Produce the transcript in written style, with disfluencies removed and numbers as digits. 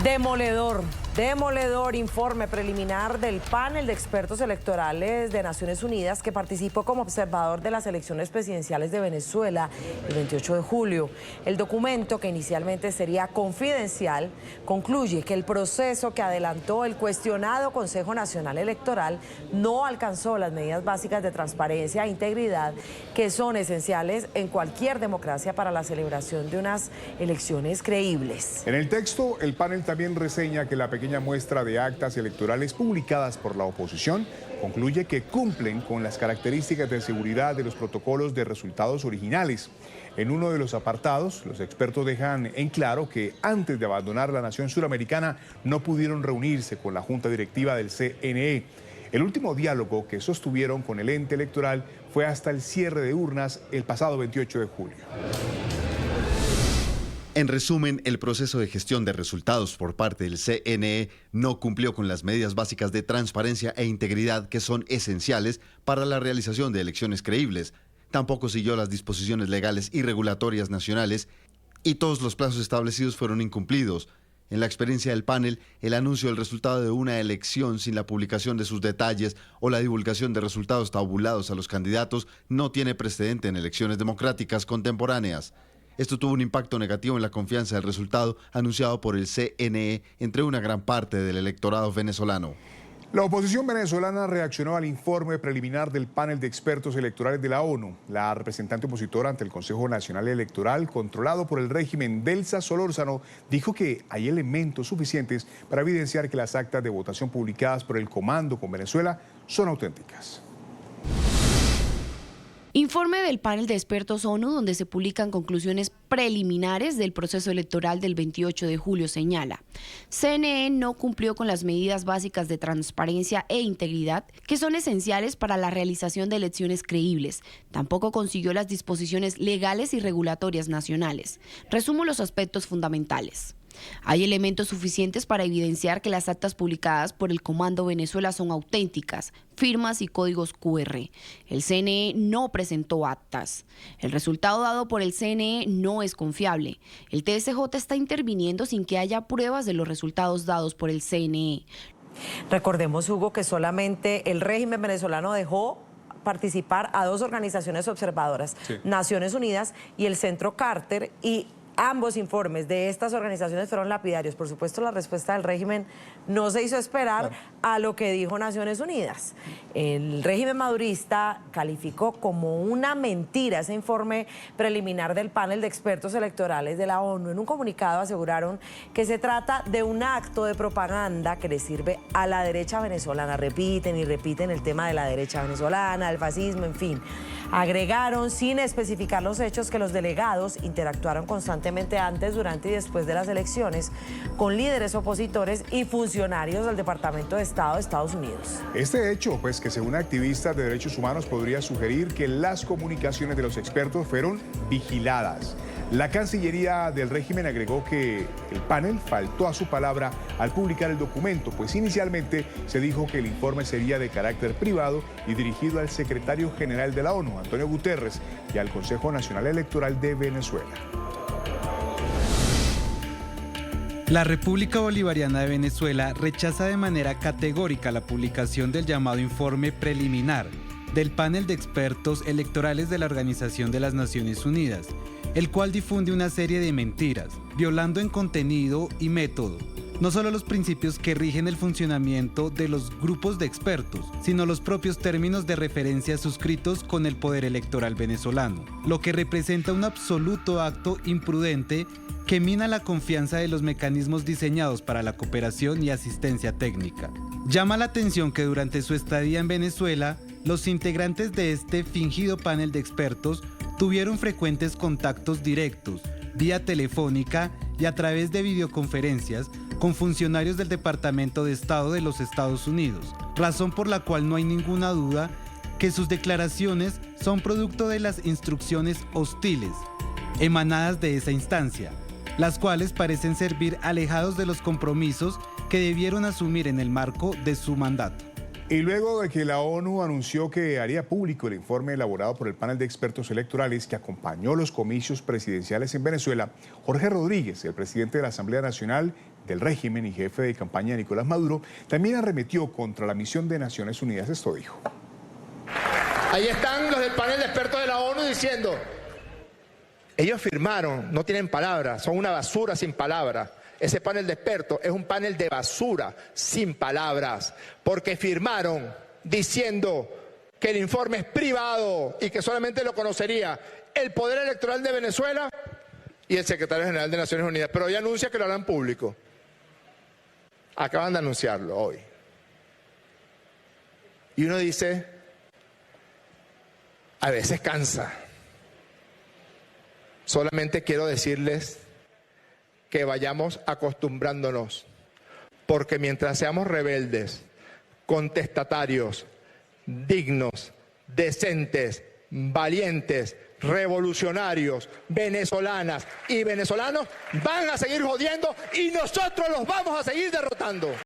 Demoledor informe preliminar del panel de expertos electorales de Naciones Unidas que participó como observador de las elecciones presidenciales de Venezuela el 28 de julio. El documento, que inicialmente sería confidencial, concluye que el proceso que adelantó el cuestionado Consejo Nacional Electoral no alcanzó las medidas básicas de transparencia e integridad que son esenciales en cualquier democracia para la celebración de unas elecciones creíbles. En el texto, el panel también reseña que la pequeña muestra de actas electorales publicadas por la oposición concluye que cumplen con las características de seguridad de los protocolos de resultados originales. En uno de los apartados, los expertos dejan en claro que antes de abandonar la nación suramericana no pudieron reunirse con la junta directiva del CNE. El último diálogo que sostuvieron con el ente electoral fue hasta el cierre de urnas el pasado 28 de julio. En resumen, el proceso de gestión de resultados por parte del CNE no cumplió con las medidas básicas de transparencia e integridad que son esenciales para la realización de elecciones creíbles. Tampoco siguió las disposiciones legales y regulatorias nacionales y todos los plazos establecidos fueron incumplidos. En la experiencia del panel, el anuncio del resultado de una elección sin la publicación de sus detalles o la divulgación de resultados tabulados a los candidatos no tiene precedente en elecciones democráticas contemporáneas. Esto tuvo un impacto negativo en la confianza del resultado anunciado por el CNE entre una gran parte del electorado venezolano. La oposición venezolana reaccionó al informe preliminar del panel de expertos electorales de la ONU. La representante opositora ante el Consejo Nacional Electoral, controlado por el régimen, Delsa Solórzano, dijo que hay elementos suficientes para evidenciar que las actas de votación publicadas por el Comando con Venezuela son auténticas. Informe del panel de expertos ONU donde se publican conclusiones preliminares del proceso electoral del 28 de julio señala: CNE no cumplió con las medidas básicas de transparencia e integridad que son esenciales para la realización de elecciones creíbles. Tampoco consiguió las disposiciones legales y regulatorias nacionales. Resumo los aspectos fundamentales. Hay elementos suficientes para evidenciar que las actas publicadas por el Comando Venezuela son auténticas, firmas y códigos QR. El CNE no presentó actas. El resultado dado por el CNE no es confiable. El TSJ está interviniendo sin que haya pruebas de los resultados dados por el CNE. Recordemos, Hugo, que solamente el régimen venezolano dejó participar a dos organizaciones observadoras, sí, Naciones Unidas y el Centro Carter, y ambos informes de estas organizaciones fueron lapidarios. Por supuesto, la respuesta del régimen no se hizo esperar a lo que dijo Naciones Unidas. El régimen madurista calificó como una mentira ese informe preliminar del panel de expertos electorales de la ONU. En un comunicado aseguraron que se trata de un acto de propaganda que le sirve a la derecha venezolana. Repiten y repiten el tema de la derecha venezolana, el fascismo, en fin. Agregaron, sin especificar los hechos, que los delegados interactuaron constantemente antes, durante y después de las elecciones con líderes opositores y funcionarios del Departamento de Estado de Estados Unidos. Este hecho, pues, que según activistas de derechos humanos podría sugerir que las comunicaciones de los expertos fueron vigiladas. La Cancillería del régimen agregó que el panel faltó a su palabra al publicar el documento, pues inicialmente se dijo que el informe sería de carácter privado y dirigido al secretario general de la ONU, Antonio Guterres, y al Consejo Nacional Electoral de Venezuela. La República Bolivariana de Venezuela rechaza de manera categórica la publicación del llamado informe preliminar del panel de expertos electorales de la Organización de las Naciones Unidas, el cual difunde una serie de mentiras, violando en contenido y método no solo los principios que rigen el funcionamiento de los grupos de expertos, sino los propios términos de referencia suscritos con el poder electoral venezolano, lo que representa un absoluto acto imprudente que mina la confianza de los mecanismos diseñados para la cooperación y asistencia técnica. Llama la atención que durante su estadía en Venezuela, los integrantes de este fingido panel de expertos tuvieron frecuentes contactos directos, vía telefónica y a través de videoconferencias con funcionarios del Departamento de Estado de los Estados Unidos, razón por la cual no hay ninguna duda que sus declaraciones son producto de las instrucciones hostiles emanadas de esa instancia, las cuales parecen servir alejados de los compromisos que debieron asumir en el marco de su mandato. Y luego de que la ONU anunció que haría público el informe elaborado por el panel de expertos electorales que acompañó los comicios presidenciales en Venezuela, Jorge Rodríguez, el presidente de la Asamblea Nacional, del régimen y jefe de campaña de Nicolás Maduro, también arremetió contra la misión de Naciones Unidas. Esto dijo. Ahí están los del panel de expertos de la ONU diciendo, ellos firmaron, no tienen palabras, son una basura sin palabras. Ese panel de expertos es un panel de basura sin palabras, porque firmaron diciendo que el informe es privado y que solamente lo conocería el Poder Electoral de Venezuela y el Secretario General de Naciones Unidas, pero hoy anuncia que lo harán público. Acaban de anunciarlo hoy. Y uno dice, a veces cansa. Solamente quiero decirles que vayamos acostumbrándonos, porque mientras seamos rebeldes, contestatarios, dignos, decentes, valientes, revolucionarios, venezolanas y venezolanos, van a seguir jodiendo y nosotros los vamos a seguir derrotando.